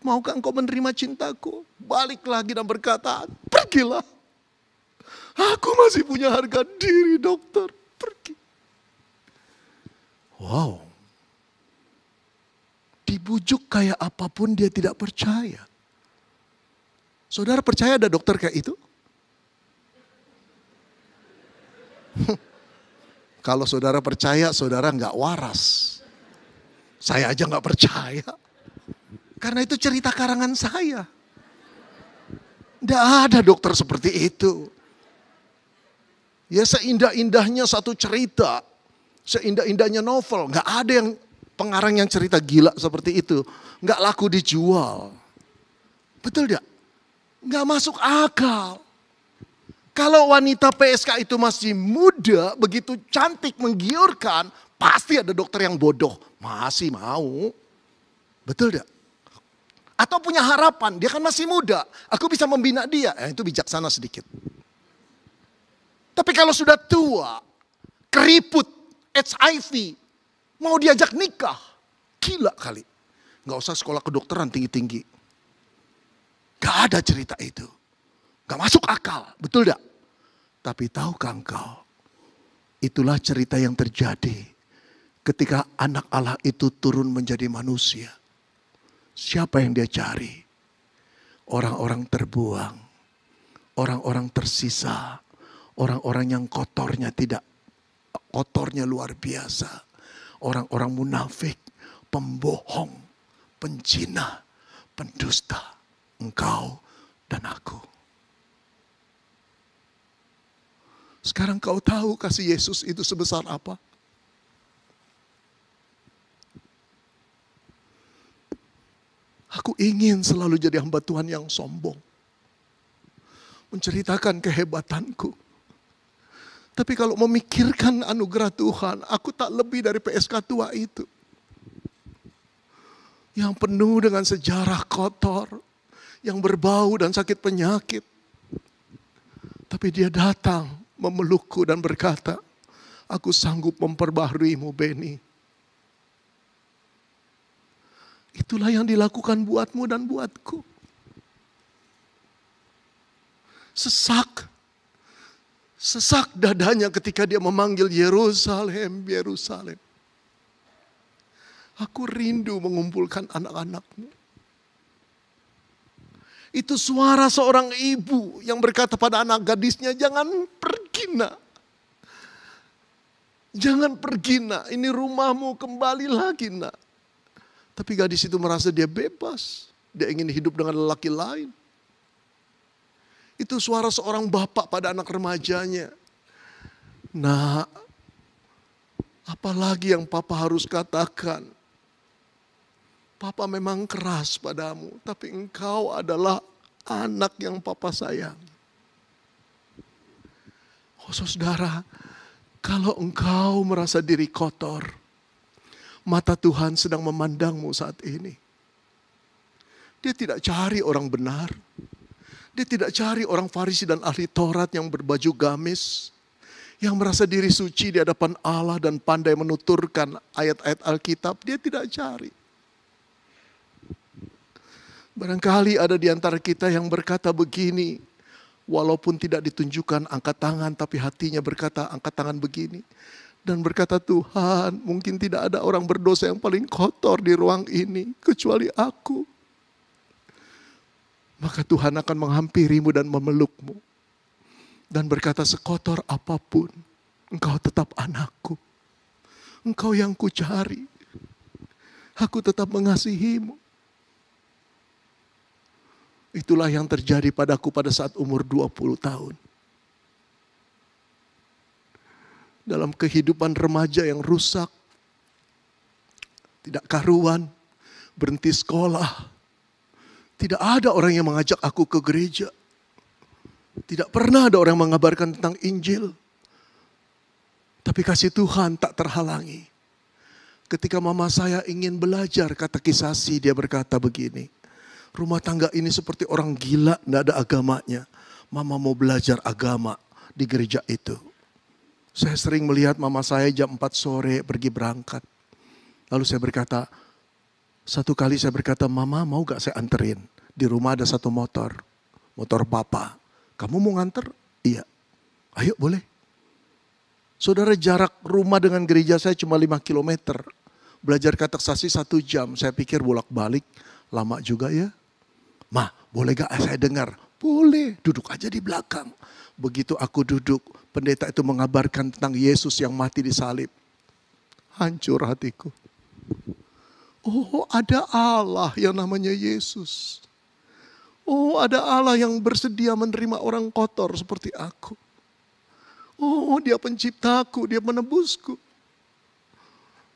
Maukah engkau menerima cintaku? Balik lagi dan berkata, pergilah. Aku masih punya harga diri, dokter. Pergi. Wow. Dibujuk kayak apapun dia tidak percaya. Saudara percaya ada dokter kayak itu? Kalau saudara percaya, saudara nggak waras. Saya aja nggak percaya. Karena itu cerita karangan saya. Tidak ada dokter seperti itu. Ya seindah-indahnya satu cerita. Seindah-indahnya novel. Nggak ada yang pengarang yang cerita gila seperti itu. Nggak laku dijual. Betul tidak? Nggak masuk akal. Kalau wanita PSK itu masih muda, begitu cantik, menggiurkan, pasti ada dokter yang bodoh. Masih mau. Betul tidak? Atau punya harapan, dia kan masih muda. Aku bisa membina dia. Itu bijaksana sedikit. Tapi kalau sudah tua, keriput, HIV, mau diajak nikah. Gila kali. Gak usah sekolah kedokteran tinggi-tinggi. Gak ada cerita itu. Gak masuk akal. Betul tidak? Tapi tahukah engkau? Itulah cerita yang terjadi ketika anak Allah itu turun menjadi manusia. Siapa yang dia cari? Orang-orang terbuang. Orang-orang tersisa. Orang-orang yang kotornya luar biasa. Orang-orang munafik, pembohong, penjina, pendusta. Engkau dan aku. Sekarang kau tahu kasih Yesus itu sebesar apa? Aku ingin selalu jadi hamba Tuhan yang sombong. Menceritakan kehebatanku. Tapi kalau memikirkan anugerah Tuhan, aku tak lebih dari PSK tua itu. Yang penuh dengan sejarah kotor. Yang berbau dan sakit penyakit. Tapi dia datang memelukku dan berkata, aku sanggup memperbaharuimu, Benny. Itulah yang dilakukan buatmu dan buatku. Sesak dadanya ketika dia memanggil Yerusalem, Yerusalem. Aku rindu mengumpulkan anak-anakmu. Itu suara seorang ibu yang berkata pada anak gadisnya, jangan pergi nak. Jangan pergi nak, ini rumahmu, kembali lagi nak. Tapi gadis itu merasa dia bebas. Dia ingin hidup dengan lelaki lain. Itu suara seorang bapak pada anak remajanya. Nah, apalagi yang papa harus katakan? Papa memang keras padamu, tapi engkau adalah anak yang papa sayang. Oh saudara, kalau engkau merasa diri kotor, mata Tuhan sedang memandangmu saat ini. Dia tidak cari orang benar. Dia tidak cari orang Farisi dan ahli Taurat yang berbaju gamis. Yang merasa diri suci di hadapan Allah dan pandai menuturkan ayat-ayat Alkitab. Dia tidak cari. Barangkali ada di antara kita yang berkata begini. Walaupun tidak ditunjukkan angkat tangan, tapi hatinya berkata angkat tangan begini. Dan berkata, Tuhan, mungkin tidak ada orang berdosa yang paling kotor di ruang ini, kecuali aku. Maka Tuhan akan menghampirimu dan memelukmu. Dan berkata, sekotor apapun, engkau tetap anakku. Engkau yang kucari. Aku tetap mengasihimu. Itulah yang terjadi padaku pada saat umur 20 tahun. Dalam kehidupan remaja yang rusak. tidak karuan, berhenti sekolah. Tidak ada orang yang mengajak aku ke gereja. Tidak pernah ada orang yang mengabarkan tentang Injil. Tapi kasih Tuhan tak terhalangi. Ketika mama saya ingin belajar katekisasi, dia berkata begini, rumah tangga ini seperti orang gila, tidak ada agamanya. Mama mau belajar agama di gereja itu. Saya sering melihat mama saya jam 4 sore pergi berangkat. Lalu saya berkata, satu kali saya berkata, mama mau gak saya anterin? Di rumah ada satu motor papa. Kamu mau nganter? Iya. Ayo boleh. Saudara, jarak rumah dengan gereja saya cuma 5 kilometer. Belajar katekisasi 1 jam. Saya pikir bolak-balik, lama juga ya. Ma, boleh gak saya dengar? Boleh, duduk aja di belakang. Begitu aku duduk, pendeta itu mengabarkan tentang Yesus yang mati di salib. Hancur hatiku. Oh, ada Allah yang namanya Yesus. Oh, ada Allah yang bersedia menerima orang kotor seperti aku. Oh, dia penciptaku, dia menebusku.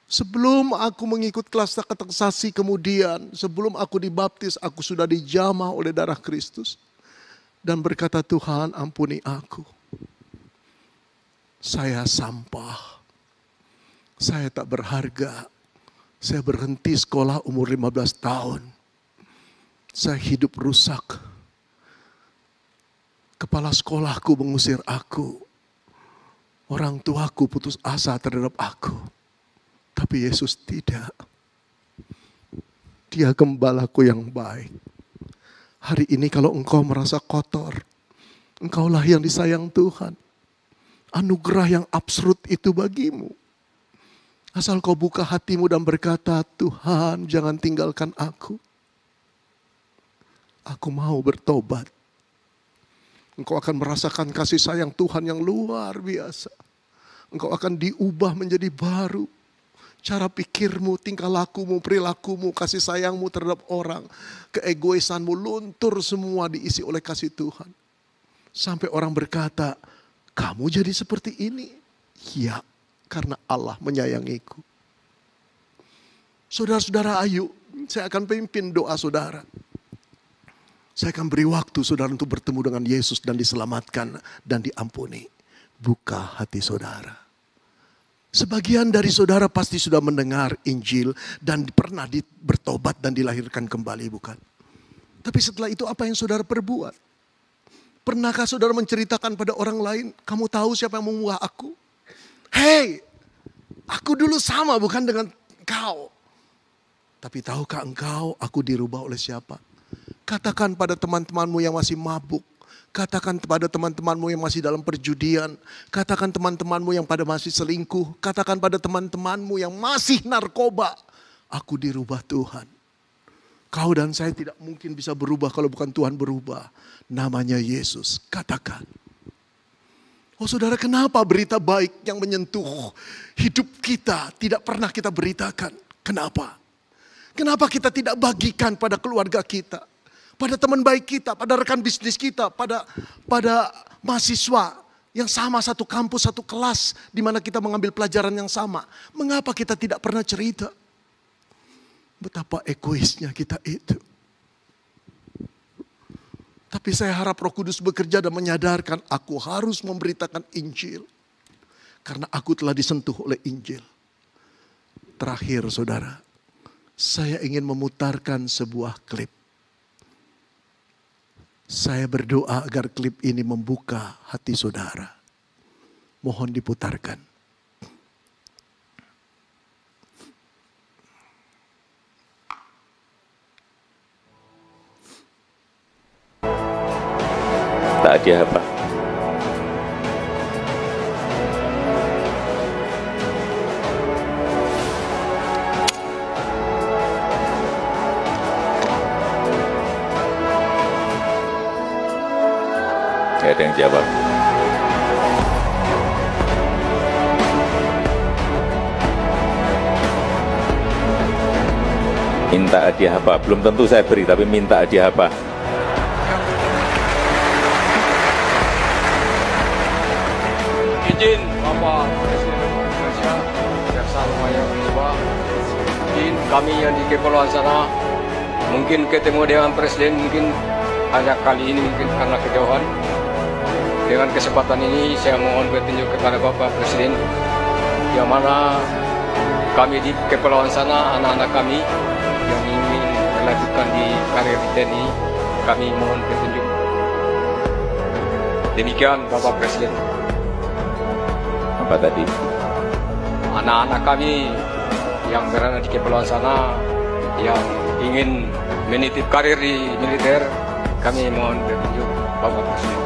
Sebelum aku mengikut kelas katekisasi kemudian, sebelum aku dibaptis, aku sudah dijamah oleh darah Kristus. Dan berkata, Tuhan ampuni aku. Saya sampah. Saya tak berharga. Saya berhenti sekolah umur 15 tahun. Saya hidup rusak. Kepala sekolahku mengusir aku. Orang tuaku putus asa terhadap aku. Tapi Yesus tidak. Dia gembalaku yang baik. Hari ini kalau engkau merasa kotor, engkaulah yang disayang Tuhan. Anugerah yang absurd itu bagimu. Asal kau buka hatimu dan berkata, Tuhan jangan tinggalkan aku. Aku mau bertobat. Engkau akan merasakan kasih sayang Tuhan yang luar biasa. Engkau akan diubah menjadi baru. Cara pikirmu, tingkah lakumu, perilakumu, kasih sayangmu terhadap orang. Keegoisanmu luntur semua diisi oleh kasih Tuhan. Sampai orang berkata, kamu jadi seperti ini? Ya. Karena Allah menyayangiku. Saudara-saudara, ayo, saya akan pimpin doa saudara. Saya akan beri waktu saudara untuk bertemu dengan Yesus dan diselamatkan dan diampuni. Buka hati saudara. Sebagian dari saudara pasti sudah mendengar Injil dan pernah bertobat dan dilahirkan kembali, bukan? Tapi setelah itu apa yang saudara perbuat? Pernahkah saudara menceritakan pada orang lain, kamu tahu siapa yang mengubah aku? Hei, aku dulu sama bukan dengan engkau. Tapi tahukah engkau aku dirubah oleh siapa? Katakan pada teman-temanmu yang masih mabuk. Katakan pada teman-temanmu yang masih dalam perjudian. Katakan teman-temanmu yang pada masih selingkuh. Katakan pada teman-temanmu yang masih narkoba. Aku dirubah Tuhan. Kau dan saya tidak mungkin bisa berubah kalau bukan Tuhan berubah. Namanya Yesus. Katakan. Oh saudara, kenapa berita baik yang menyentuh hidup kita tidak pernah kita beritakan? Kenapa? Kenapa kita tidak bagikan pada keluarga kita? Pada teman baik kita, pada rekan bisnis kita, pada mahasiswa yang sama satu kampus, satu kelas di mana kita mengambil pelajaran yang sama. Mengapa kita tidak pernah cerita? Betapa egoisnya kita itu. Tapi saya harap Roh Kudus bekerja dan menyadarkan aku harus memberitakan Injil. Karena aku telah disentuh oleh Injil. Terakhir saudara, saya ingin memutarkan sebuah klip. Saya berdoa agar klip ini membuka hati saudara. Mohon diputarkan. Tak ada apa. Gak ada yang jawab. Minta hadiah apa? Belum tentu saya beri, tapi minta hadiah apa? Izin Bapak Presiden Republik Indonesia, Jaksa Lumayan Biswa, izin kami yang di kepulauan sana mungkin ketemu dengan presiden mungkin hanya kali ini mungkin karena kejauhan. Dengan kesempatan ini saya mohon petunjuk kepada Bapak Presiden yang mana kami di kepulauan sana, anak-anak kami yang ingin melanjutkan di karir di TNI, kami mohon petunjuk. Demikian Bapak Presiden. Apa tadi? Anak-anak kami yang berada di kepulauan sana yang ingin menitip karir di militer, kami mohon petunjuk Bapak Presiden.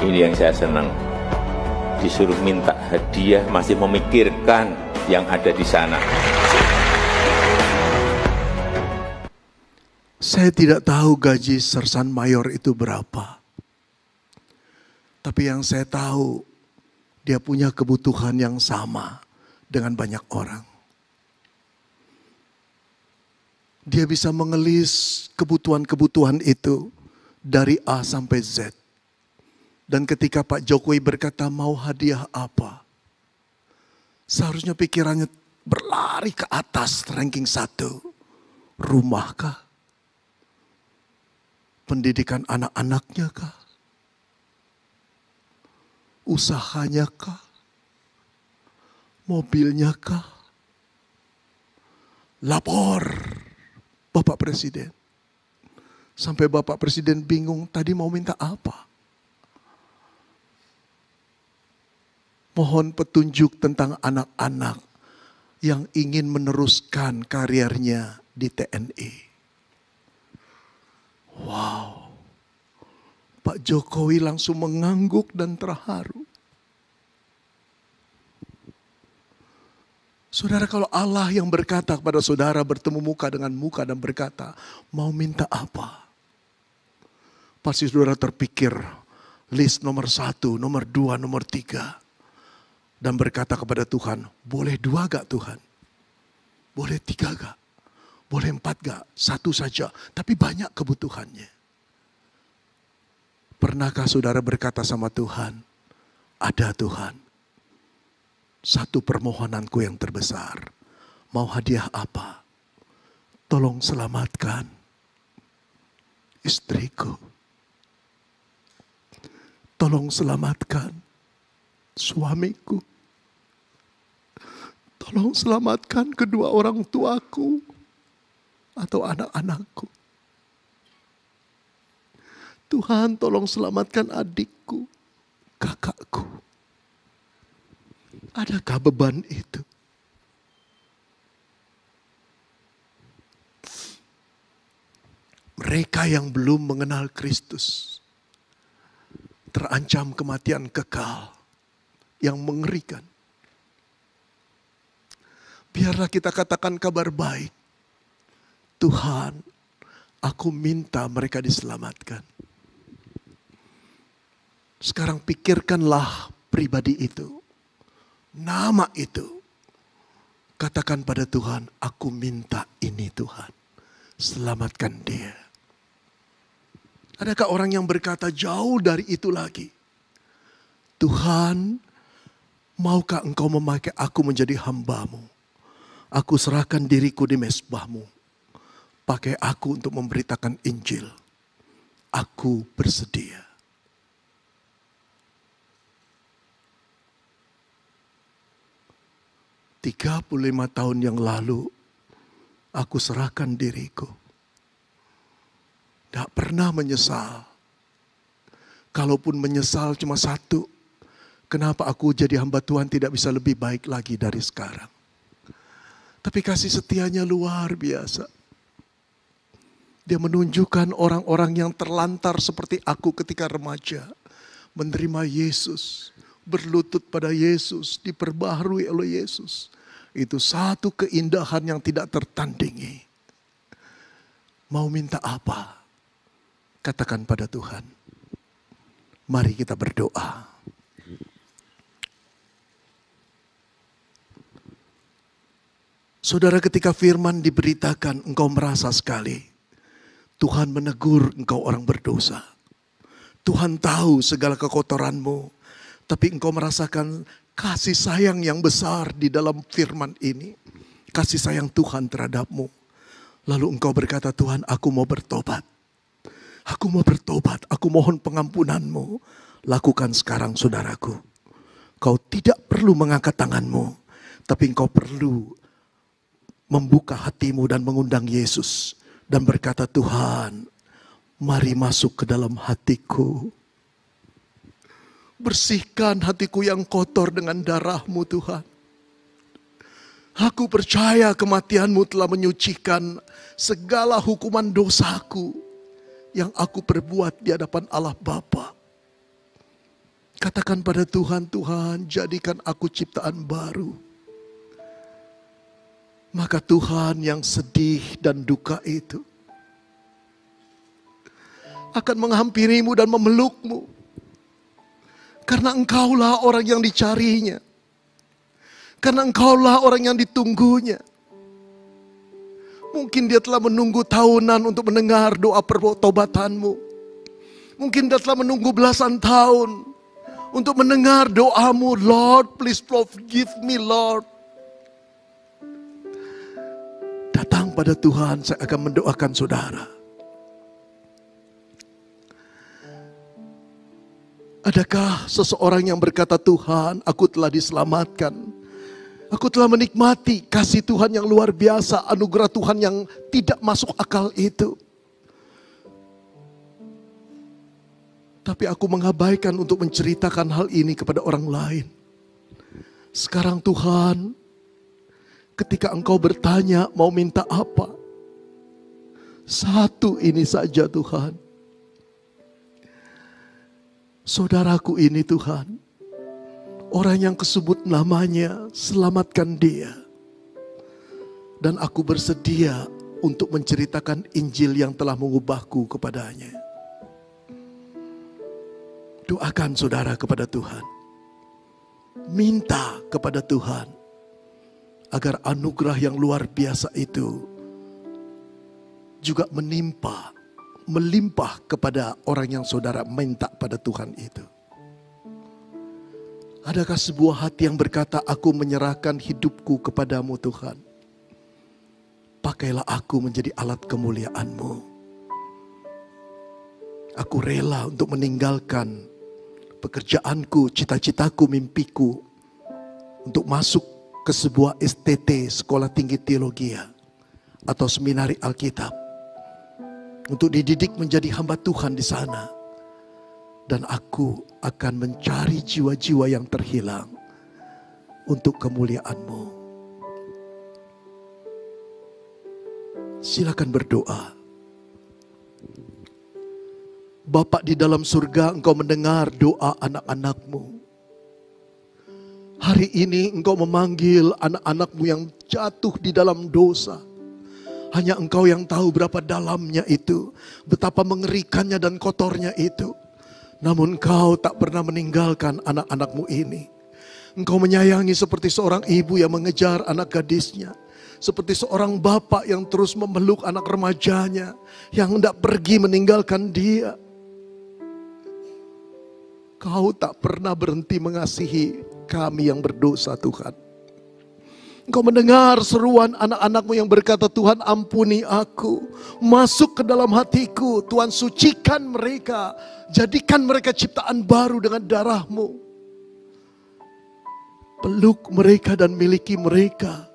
Ini yang saya senang. Disuruh minta hadiah masih memikirkan yang ada di sana. Saya tidak tahu gaji sersan mayor itu berapa. Tapi yang saya tahu, dia punya kebutuhan yang sama dengan banyak orang. Dia bisa mengelis kebutuhan-kebutuhan itu dari A sampai Z. Dan ketika Pak Jokowi berkata mau hadiah apa, seharusnya pikirannya berlari ke atas ranking 1. Rumah kah? Pendidikan anak-anaknya kah? Usahanya kah? Mobilnya kah? Lapor Bapak Presiden. Sampai Bapak Presiden bingung tadi mau minta apa. Mohon petunjuk tentang anak-anak yang ingin meneruskan karirnya di TNI. Wow, Pak Jokowi langsung mengangguk dan terharu. Saudara, kalau Allah yang berkata kepada saudara bertemu muka dengan muka dan berkata, mau minta apa? Pasti saudara terpikir list nomor 1, nomor 2, nomor 3. Dan berkata kepada Tuhan, boleh 2 gak Tuhan? Boleh 3 gak? Boleh 4 gak? 1 saja, tapi banyak kebutuhannya. Pernahkah saudara berkata sama Tuhan, ada Tuhan, satu permohonanku yang terbesar, mau hadiah apa? Tolong selamatkan istriku. Tolong selamatkan suamiku. Tolong selamatkan kedua orang tuaku atau anak-anakku. Tuhan, tolong selamatkan adikku, kakakku. Adakah beban itu? Mereka yang belum mengenal Kristus terancam kematian kekal yang mengerikan. Biarlah kita katakan kabar baik. Tuhan, aku minta mereka diselamatkan. Sekarang pikirkanlah pribadi itu. Nama itu. Katakan pada Tuhan, aku minta ini Tuhan. Selamatkan dia. Adakah orang yang berkata jauh dari itu lagi? Tuhan, maukah engkau memakai aku menjadi hamba-Mu? Aku serahkan diriku di mezbah-Mu. Pakai aku untuk memberitakan Injil. Aku bersedia. Tiga 35 tahun yang lalu, aku serahkan diriku. Tidak pernah menyesal. Kalaupun menyesal cuma satu, kenapa aku jadi hamba Tuhan tidak bisa lebih baik lagi dari sekarang. Tapi kasih setianya luar biasa. Dia menunjukkan orang-orang yang terlantar seperti aku ketika remaja. Menerima Yesus, berlutut pada Yesus, diperbaharui oleh Yesus. Itu satu keindahan yang tidak tertandingi. Mau minta apa? Katakan pada Tuhan. Mari kita berdoa. Saudara, ketika firman diberitakan, engkau merasa sekali Tuhan menegur engkau orang berdosa. Tuhan tahu segala kekotoranmu, tapi engkau merasakan kasih sayang yang besar di dalam firman ini. Kasih sayang Tuhan terhadapmu. Lalu engkau berkata, Tuhan, aku mau bertobat. Aku mau bertobat, aku mohon pengampunanmu. Lakukan sekarang, saudaraku. Kau tidak perlu mengangkat tanganmu, tapi engkau perlu membuka hatimu dan mengundang Yesus. Dan berkata, Tuhan, mari masuk ke dalam hatiku. Bersihkan hatiku yang kotor dengan darah-Mu, Tuhan. Aku percaya kematian-Mu telah menyucikan segala hukuman dosaku yang aku perbuat di hadapan Allah Bapa. Katakan pada Tuhan, Tuhan, jadikan aku ciptaan baru. Maka Tuhan yang sedih dan duka itu akan menghampirimu dan memelukmu. Karena engkaulah orang yang dicarinya. Karena engkaulah orang yang ditunggunya. Mungkin dia telah menunggu tahunan untuk mendengar doa pertobatanmu. Mungkin dia telah menunggu belasan tahun untuk mendengar doamu. Lord, please forgive me, Lord. Datang pada Tuhan, saya akan mendoakan saudara. Adakah seseorang yang berkata, Tuhan, aku telah diselamatkan. Aku telah menikmati kasih Tuhan yang luar biasa, anugerah Tuhan yang tidak masuk akal itu. Tapi aku mengabaikan untuk menceritakan hal ini kepada orang lain. Sekarang Tuhan, ketika engkau bertanya mau minta apa? Satu ini saja Tuhan. Saudaraku ini Tuhan, orang yang kesebut namanya, selamatkan dia. Dan aku bersedia untuk menceritakan Injil yang telah mengubahku kepadanya. Doakan saudara kepada Tuhan. Minta kepada Tuhan agar anugerah yang luar biasa itu juga melimpah kepada orang yang saudara minta pada Tuhan itu. Adakah sebuah hati yang berkata, aku menyerahkan hidupku kepadamu Tuhan. Pakailah aku menjadi alat kemuliaan-Mu. Aku rela untuk meninggalkan pekerjaanku, cita-citaku, mimpiku. Untuk masuk ke sebuah STT, Sekolah Tinggi Teologi, atau Seminari Alkitab. Untuk dididik menjadi hamba Tuhan di sana. Dan aku akan mencari jiwa-jiwa yang terhilang untuk kemuliaan-Mu. Silakan berdoa. Bapa di dalam surga, Engkau mendengar doa anak-anak-Mu. Hari ini Engkau memanggil anak-anak-Mu yang jatuh di dalam dosa. Hanya Engkau yang tahu berapa dalamnya itu, betapa mengerikannya dan kotornya itu. Namun Engkau tak pernah meninggalkan anak-anak-Mu ini. Engkau menyayangi seperti seorang ibu yang mengejar anak gadisnya. Seperti seorang bapak yang terus memeluk anak remajanya, yang hendak pergi meninggalkan dia. Kau tak pernah berhenti mengasihi kami yang berdosa, Tuhan. Engkau mendengar seruan anak-anak-Mu yang berkata, Tuhan ampuni aku, masuk ke dalam hatiku, Tuhan sucikan mereka, jadikan mereka ciptaan baru dengan darah-Mu. Peluk mereka dan miliki mereka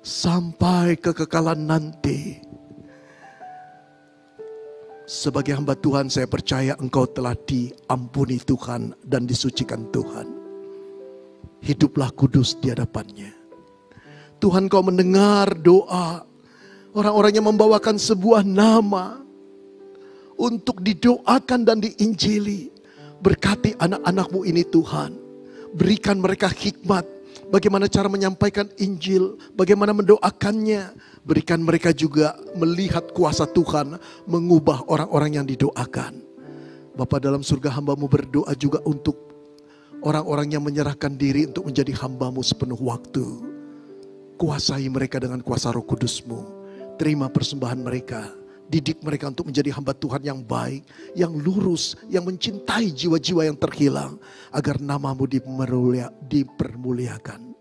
sampai kekekalan nanti. Sebagai hamba Tuhan, saya percaya Engkau telah diampuni Tuhan dan disucikan Tuhan. Hiduplah kudus di hadapannya. Tuhan, Kau mendengar doa orang-orang yang membawakan sebuah nama untuk didoakan dan diinjili. Berkati anak-anak-Mu ini Tuhan. Berikan mereka hikmat bagaimana cara menyampaikan Injil, bagaimana mendoakannya. Berikan mereka juga melihat kuasa Tuhan mengubah orang-orang yang didoakan. Bapa dalam surga, hamba-Mu berdoa juga untuk orang-orang yang menyerahkan diri untuk menjadi hamba-Mu sepenuh waktu. Kuasai mereka dengan kuasa Roh Kudus-Mu. Terima persembahan mereka Didik mereka untuk menjadi hamba Tuhan yang baik, yang lurus, yang mencintai jiwa-jiwa yang terhilang. Agar namamu dipermuliakan.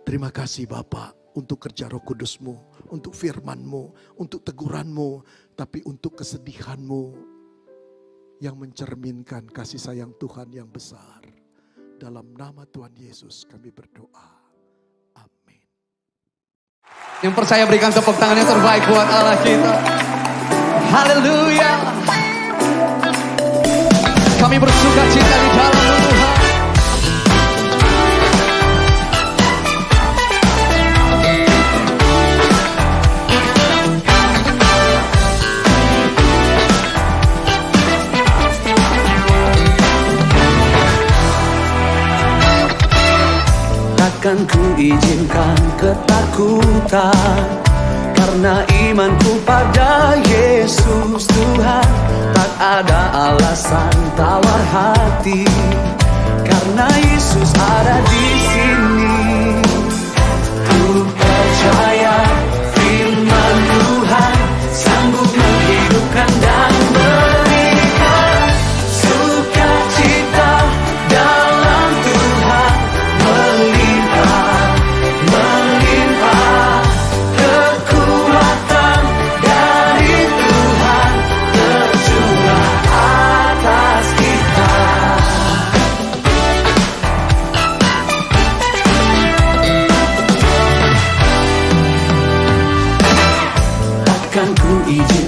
Terima kasih Bapa untuk kerja Roh Kudus-Mu, untuk firman-Mu, untuk teguran-Mu, tapi untuk kesedihan-Mu yang mencerminkan kasih sayang Tuhan yang besar. Dalam nama Tuhan Yesus kami berdoa. Amin. Yang percaya berikan tepuk tangan yang terbaik buat Allah kita. Haleluya. Kami bersuka cita di dalam Tuhan. Takkan ku izinkan ketakutan, karena imanku pada Yesus Tuhan. Tak ada alasan tawar hati, karena Yesus ada di sini. Ku percaya firman Tuhan sanggup menghidupkan dan berikan sukacita dalam Tuhan. Melimpah kekuatan dari Tuhan tercurah atas kita. Takkan ku izinkan